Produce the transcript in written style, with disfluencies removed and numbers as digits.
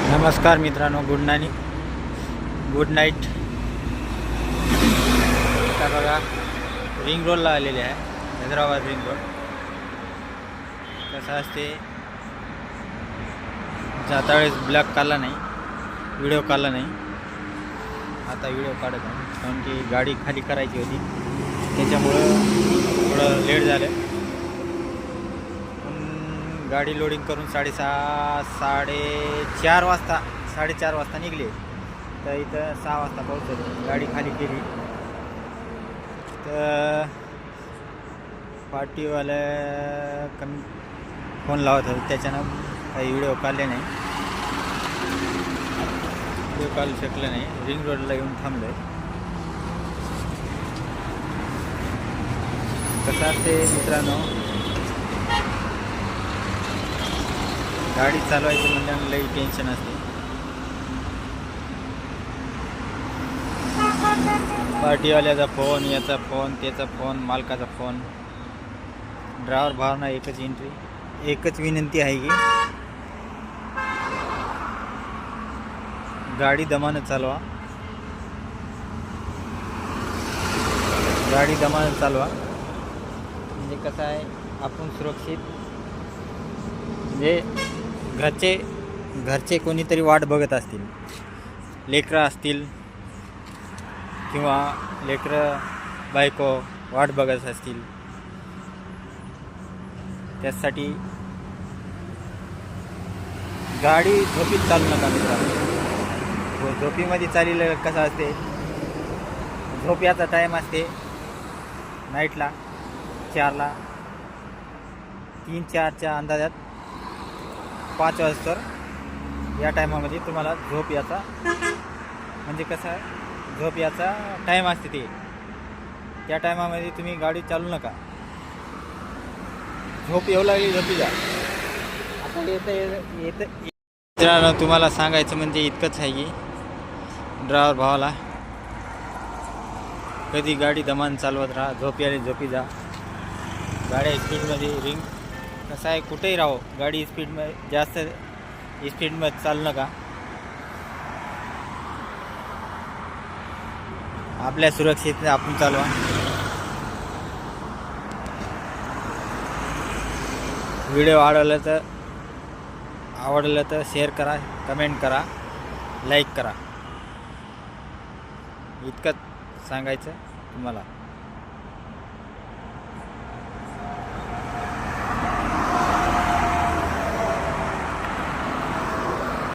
नमस्कार मित्रांनो, good night. आता बघा रिंग रोडला आलेले आहे, हैदराबाद रिंग रोड. कसं असते, जाता वेळेस ब्लॉग काढला नाही, व्हिडिओ काढला नाही. आता व्हिडिओ काढत आहे कारण की गाडी खाली करायची होती, त्याच्यामुळं थोडं लेट झालं. गाडी लोडिंग करून 4:30 वाजता निघले, तर इथं 6 वाजता पोहोचलो. गाडी खाली केली तर पार्टीवाल्या कमी फोन लावत होते, त्याच्यानं काही व्हिडिओ काढले नाही, व्हिडिओ काढू शकले नाही. रिंग रोडला येऊन थांबलो. कसं असते मित्रांनो, गाडी चालवायची म्हणजे लई टेन्शन असते. पार्टीवाल्याचा फोन, याचा फोन, त्याचा फोन, मालकाचा फोन. ड्रायव्हर भावना एकच विनंती आहे की गाडी दमानं चालवा, म्हणजे कसं आहे, आपण सुरक्षित, म्हणजे घरचे कोणीतरी वाट बघत असतील, लेकरं असतील किंवा लेकरं बायको वाट बघत असतील, त्यासाठी गाडी झोपीत चालू नका मित्रांनो. झोपीमध्ये चाललेलं कसं असते, झोप याचा टाईम असते नाईटला 4ला, 3-4च्या अंदाजात 5 वाजता. या टायमामध्ये तुम्हाला झोप याचा, म्हणजे कसं आहे, झोप याचा टाईम असते ते. त्या टायमामध्ये तुम्ही गाडी चालू नका. झोप येऊ लागली, झोपी जा. आता येतं तुम्हाला सांगायचं म्हणजे इतकंच आहे की ड्रायव्हर भावाला कधी गाडी दमान चालवत राहा, झोपी आली झोपी जा. गाड्या स्पीडमध्ये कसं आहे, कुठेही राहो, गाडी स्पीडमध्ये जास्त स्पीडमध्ये चालू नका. आपल्या सुरक्षितने आपण चालवा. व्हिडिओ आवडलं तर शेअर करा, कमेंट करा, लाईक करा. इतकंच सांगायचं तुम्हाला.